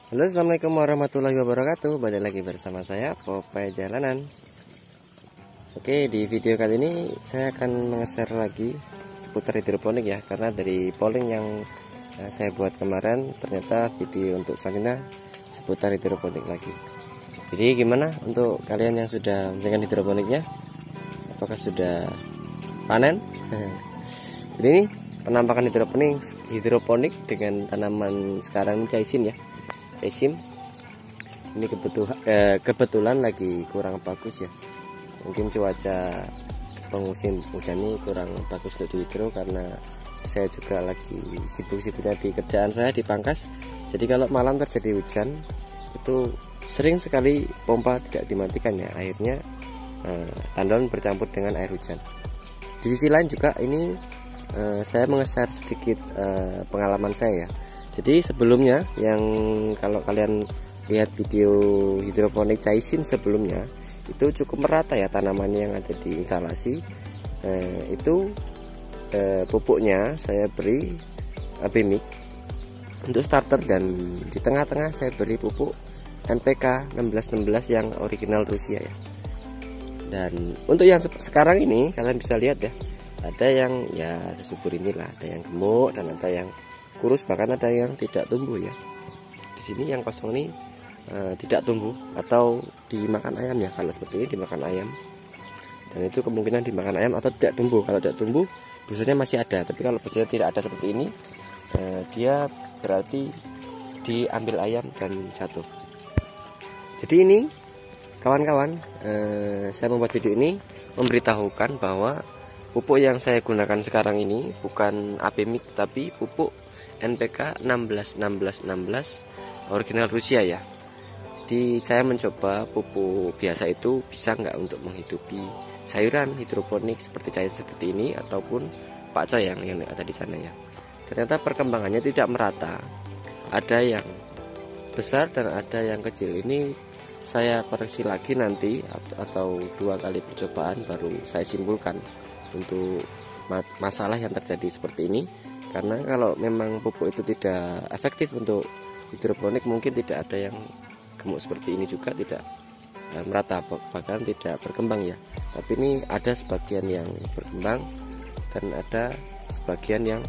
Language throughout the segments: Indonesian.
Halo, assalamualaikum warahmatullahi wabarakatuh. Balik lagi bersama saya Popeye Jalanan. Oke, di video kali ini saya akan nge-share lagi seputar hidroponik ya, karena dari polling yang saya buat kemarin ternyata video untuk selanjutnya seputar hidroponik lagi. Jadi gimana untuk kalian yang sudah menjalankan hidroponiknya? Apakah sudah panen? Jadi ini penampakan hidroponik dengan tanaman sekarang ini caisin ya. Caisim ini kebetulan lagi kurang bagus ya, mungkin cuaca pengmusim hujan ini kurang bagus untuk dihidro, karena saya juga lagi sibuk-sibuknya di kerjaan saya di pangkas. Jadi kalau malam terjadi hujan itu sering sekali pompa tidak dimatikan ya, akhirnya tandon bercampur dengan air hujan. Di sisi lain juga ini saya menge-share sedikit pengalaman saya ya. Jadi sebelumnya, yang kalau kalian lihat video hidroponik caisin sebelumnya, itu cukup merata ya tanamannya yang ada di instalasi. Itu pupuknya saya beri Abemik untuk starter, dan di tengah-tengah saya beri pupuk NPK 1616 yang original Rusia ya. Dan untuk yang sekarang ini kalian bisa lihat ya, ada yang ya subur inilah, ada yang gemuk dan ada yang kurus, bahkan ada yang tidak tumbuh ya. Di sini yang kosong ini tidak tumbuh atau dimakan ayam ya. Kalau seperti ini dimakan ayam, dan itu kemungkinan dimakan ayam atau tidak tumbuh. Kalau tidak tumbuh busanya masih ada, tapi kalau busanya tidak ada seperti ini, dia berarti diambil ayam dan jatuh. Jadi ini kawan-kawan, saya membuat video ini memberitahukan bahwa pupuk yang saya gunakan sekarang ini bukan Abemik, tapi pupuk NPK 1616 original Rusia ya. Jadi saya mencoba pupuk biasa itu bisa nggak untuk menghidupi sayuran hidroponik seperti cair seperti ini ataupun pakcoy yang ada di sana ya. Ternyata perkembangannya tidak merata, ada yang besar dan ada yang kecil. Ini saya koreksi lagi nanti, atau 2 kali percobaan baru saya simpulkan untuk masalah yang terjadi seperti ini. Karena kalau memang pupuk itu tidak efektif untuk hidroponik, mungkin tidak ada yang gemuk seperti ini juga, tidak merata, bahkan tidak berkembang ya. Tapi ini ada sebagian yang berkembang dan ada sebagian yang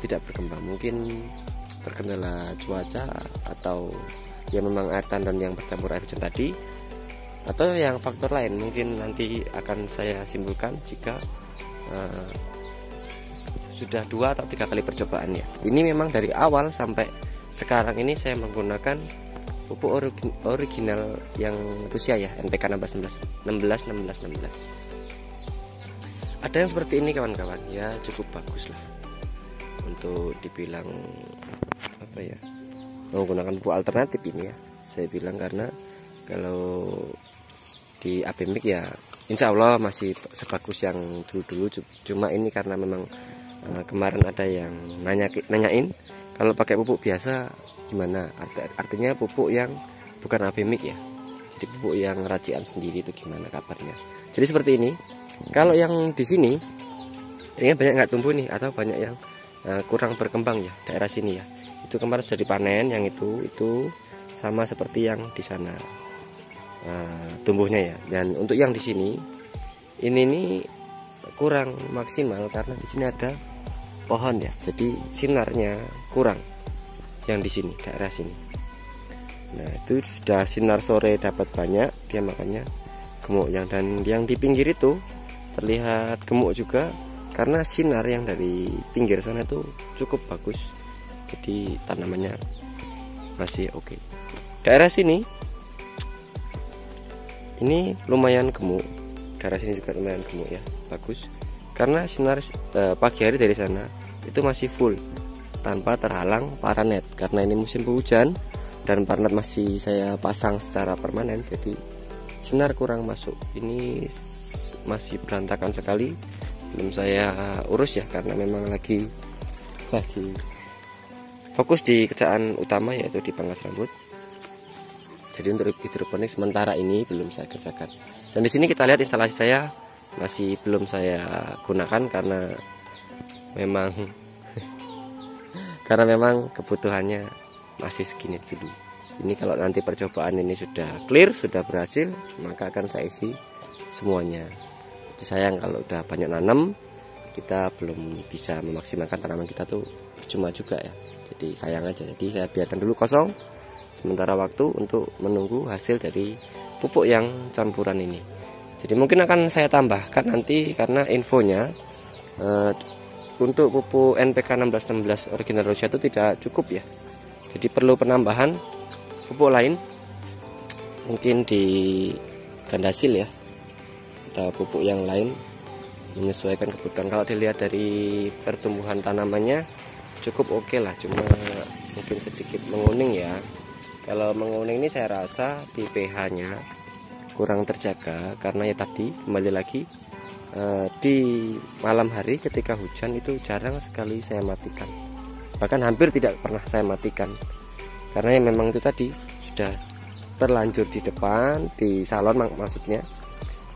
tidak berkembang, mungkin terkendala cuaca atau ya memang air tandon yang bercampur air hujan tadi, atau yang faktor lain. Mungkin nanti akan saya simpulkan jika sudah 2 atau 3 kali percobaan ya. Ini memang dari awal sampai sekarang ini saya menggunakan pupuk original yang Rusia ya, NPK 1616. Ada yang seperti ini kawan-kawan ya, cukup bagus lah untuk dibilang apa ya, menggunakan pupuk alternatif ini ya. Saya bilang karena kalau di Abemik ya insya Allah masih sebagus yang dulu-dulu, cuma ini karena memang kemarin ada yang nanyain kalau pakai pupuk biasa gimana, artinya pupuk yang bukan Abemik ya, jadi pupuk yang racikan sendiri itu gimana kabarnya. Jadi seperti ini. Kalau yang di sini ini banyak nggak tumbuh nih, atau banyak yang kurang berkembang ya, daerah sini ya. Itu kemarin sudah dipanen, yang itu sama seperti yang di sana tumbuhnya ya. Dan untuk yang di sini ini nih kurang maksimal karena di sini ada pohon ya, jadi sinarnya kurang yang di sini, daerah sini. Nah itu sudah sinar sore dapat banyak, dia makanya gemuk. Dan yang di pinggir itu terlihat gemuk juga karena sinar yang dari pinggir sana itu cukup bagus, jadi tanamannya masih oke. Daerah sini ini lumayan gemuk, daerah sini juga lumayan gemuk ya, bagus karena sinar pagi hari dari sana itu masih full tanpa terhalang paranet. Karena ini musim penghujan dan paranet masih saya pasang secara permanen, jadi sinar kurang masuk. Ini masih berantakan sekali, belum saya urus ya, karena memang lagi fokus di kerjaan utama, yaitu di pangkas rambut. Jadi untuk hidroponik sementara ini belum saya kerjakan. Dan di sini kita lihat instalasi saya masih belum saya gunakan karena memang kebutuhannya masih segini dulu. Ini kalau nanti percobaan ini sudah clear, sudah berhasil, maka akan saya isi semuanya. Jadi sayang kalau udah banyak nanam, kita belum bisa memaksimalkan tanaman kita tuh percuma juga ya. Jadi sayang aja. Jadi saya biarkan dulu kosong sementara waktu untuk menunggu hasil dari pupuk yang campuran ini. Jadi mungkin akan saya tambahkan nanti karena infonya untuk pupuk NPK 1616 original Rosia itu tidak cukup ya. Jadi perlu penambahan pupuk lain, mungkin di gandasil ya, atau pupuk yang lain menyesuaikan kebutuhan. Kalau dilihat dari pertumbuhan tanamannya cukup oke lah, cuma mungkin sedikit menguning ya. Kalau menguning ini saya rasa di pH nya kurang terjaga, karena ya tadi kembali lagi di malam hari ketika hujan itu jarang sekali saya matikan, bahkan hampir tidak pernah saya matikan, karena yang memang itu tadi sudah terlanjur di depan, di salon maksudnya,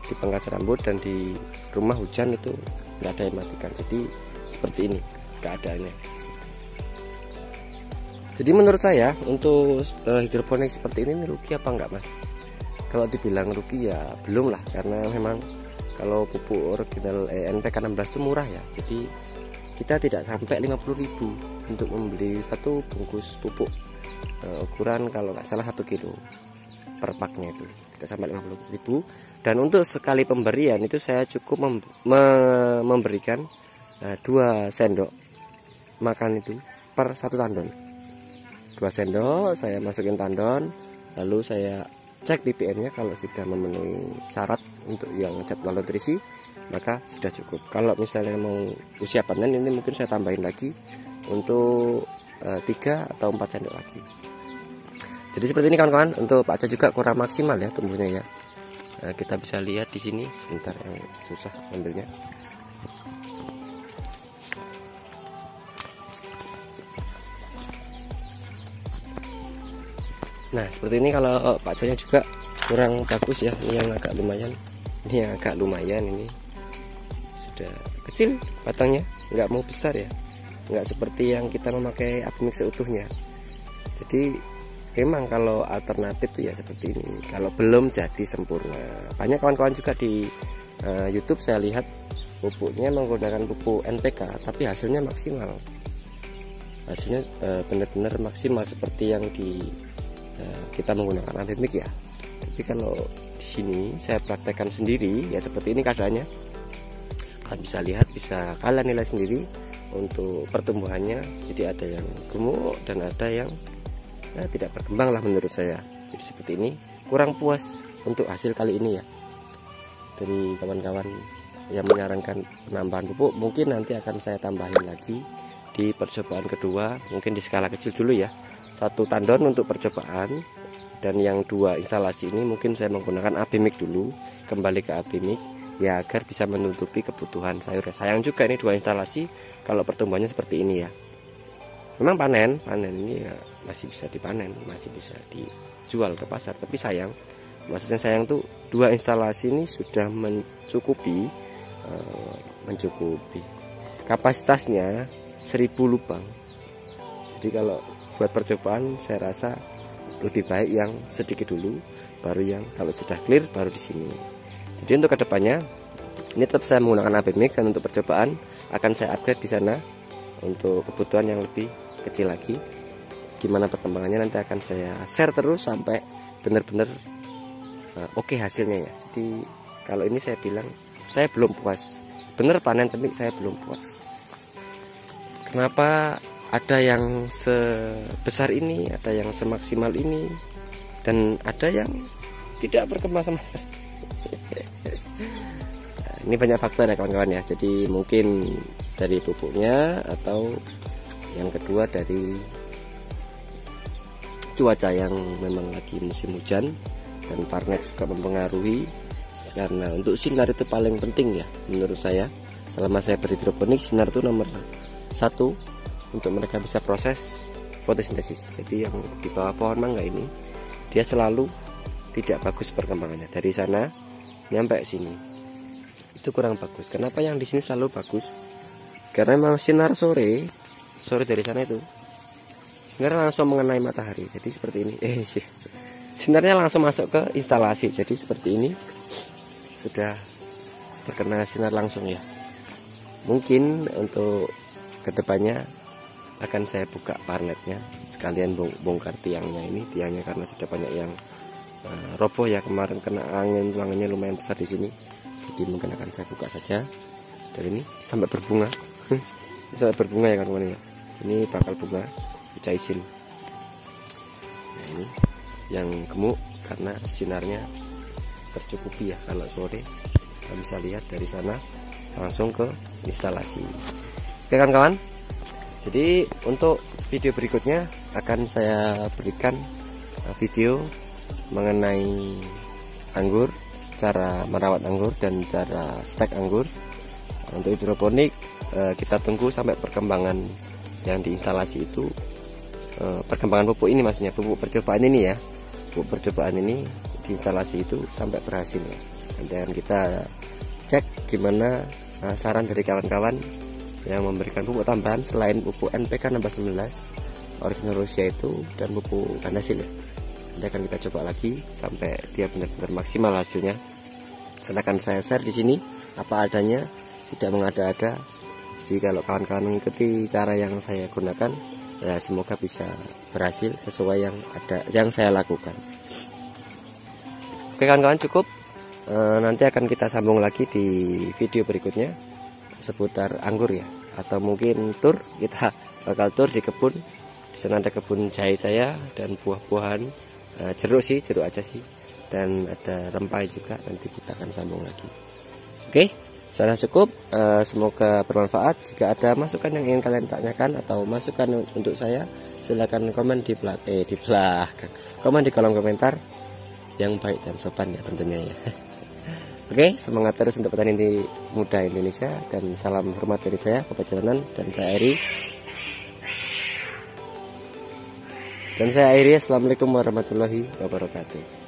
di pangkas rambut dan di rumah hujan itu nggak ada yang matikan. Jadi seperti ini keadaannya. Jadi menurut saya untuk hidroponik seperti ini rugi apa enggak mas? Kalau dibilang rugi ya belum lah, karena memang kalau pupuk original NPK 16 itu murah ya. Jadi kita tidak sampai 50.000 untuk membeli satu bungkus pupuk ukuran kalau nggak salah 1 kilo per paknya, itu tidak sampai 50.000. Dan untuk sekali pemberian itu saya cukup memberikan 2 sendok makan itu per 1 tandon. 2 sendok saya masukin tandon, lalu saya cek ppm-nya, kalau sudah memenuhi syarat untuk yang jadwal nutrisi maka sudah cukup. Kalau misalnya mau usia panen ini mungkin saya tambahin lagi untuk 3 atau 4 sendok lagi. Jadi seperti ini kawan-kawan. Untuk pakcoy juga kurang maksimal ya tumbuhnya ya. Nah, kita bisa lihat di sini, bentar yang susah ambilnya. Nah seperti ini. Kalau pakcoynya juga kurang bagus ya. Ini yang agak lumayan, ini sudah kecil batangnya, nggak mau besar ya, nggak seperti yang kita memakai Abimix seutuhnya. Jadi memang kalau alternatif tuh ya seperti ini, kalau belum jadi sempurna. Banyak kawan-kawan juga di YouTube saya lihat pupuknya menggunakan pupuk NPK tapi hasilnya maksimal, hasilnya benar-benar maksimal seperti yang di kita menggunakan Abimix ya. Tapi kalau di sini saya praktekkan sendiri ya seperti ini keadaannya. Kalian bisa lihat, bisa kalian nilai sendiri untuk pertumbuhannya. Jadi ada yang gemuk dan ada yang tidak berkembang lah menurut saya. Jadi seperti ini, kurang puas untuk hasil kali ini ya. Dari kawan-kawan yang menyarankan penambahan pupuk, mungkin nanti akan saya tambahin lagi di percobaan kedua, mungkin di skala kecil dulu ya. 1 tandon untuk percobaan, dan yang 2 instalasi ini mungkin saya menggunakan Abimix dulu, kembali ke Abimix ya, agar bisa menutupi kebutuhan sayur. Sayang juga ini 2 instalasi kalau pertumbuhannya seperti ini ya. Memang panen ini ya masih bisa dipanen, masih bisa dijual ke pasar, tapi sayang, maksudnya sayang tuh 2 instalasi ini sudah mencukupi kapasitasnya 1000 lubang. Jadi kalau buat percobaan saya rasa lebih baik yang sedikit dulu, baru yang kalau sudah clear baru di sini. Jadi untuk kedepannya ini tetap saya menggunakan Abimix, dan untuk percobaan akan saya upgrade di sana untuk kebutuhan yang lebih kecil lagi. Gimana perkembangannya nanti akan saya share terus sampai benar-benar oke hasilnya ya. Jadi kalau ini saya bilang saya belum puas, bener panen tapi saya belum puas. Kenapa ada yang sebesar ini, ada yang semaksimal ini, dan ada yang tidak berkembang sama sekali. Ini banyak faktor ya kawan-kawan ya. Jadi mungkin dari pupuknya, atau yang kedua dari cuaca yang memang lagi musim hujan, dan warnet juga mempengaruhi. Karena untuk sinar itu paling penting ya menurut saya. Selama saya berhidroponik, sinar itu nomor 1 untuk mereka bisa proses fotosintesis. Jadi yang di bawah pohon mangga ini dia selalu tidak bagus perkembangannya, dari sana nyampe sini itu kurang bagus. Kenapa yang di sini selalu bagus? Karena memang sinar sore dari sana itu sinar langsung mengenai matahari. Jadi seperti ini. Sinarnya langsung masuk ke instalasi. Jadi seperti ini sudah terkena sinar langsung ya. Mungkin untuk kedepannya akan saya buka parletnya, sekalian bongkar tiangnya ini. Tiangnya karena sudah banyak yang roboh ya, kemarin kena angin, anginnya lumayan besar di sini. Jadi mungkin akan saya buka saja dari ini sampai berbunga. Sampai berbunga ya kawan-kawan ya. Ini bakal bunga Hijaisin. Nah, ini yang gemuk karena sinarnya tercukupi ya. Kalau sore kita bisa lihat dari sana langsung ke instalasi. Oke kawan-kawan, jadi untuk video berikutnya akan saya berikan video mengenai anggur, cara merawat anggur dan cara stek anggur. Untuk hidroponik kita tunggu sampai perkembangan yang diinstalasi itu, perkembangan pupuk ini maksudnya, pupuk percobaan ini ya, pupuk percobaan ini diinstalasi itu sampai berhasil ya. Dan kita cek gimana saran dari kawan-kawan yang memberikan pupuk tambahan selain pupuk NPK 1619 original Rusia itu dan pupuk Gandasil ya. Nanti akan kita coba lagi sampai dia benar-benar maksimal hasilnya. Dan akan saya share di sini apa adanya, tidak mengada-ada. Jadi kalau kawan-kawan mengikuti cara yang saya gunakan, ya semoga bisa berhasil sesuai yang saya lakukan. Oke kawan-kawan, cukup. Nanti akan kita sambung lagi di video berikutnya seputar anggur ya, atau mungkin tur, kita bakal tur di kebun. Di sana ada kebun jahe saya dan buah-buahan, jeruk aja sih, dan ada rempai juga. Nanti kita akan sambung lagi. Oke, saya cukup. Semoga bermanfaat. Jika ada masukan yang ingin kalian tanyakan atau masukan untuk saya, silahkan komen di belakang, komen di kolom komentar yang baik dan sopan ya tentunya ya. Oke, semangat terus untuk petani muda Indonesia, dan salam hormat dari saya, Popeye Jalanan, dan saya akhiri. Assalamualaikum warahmatullahi wabarakatuh.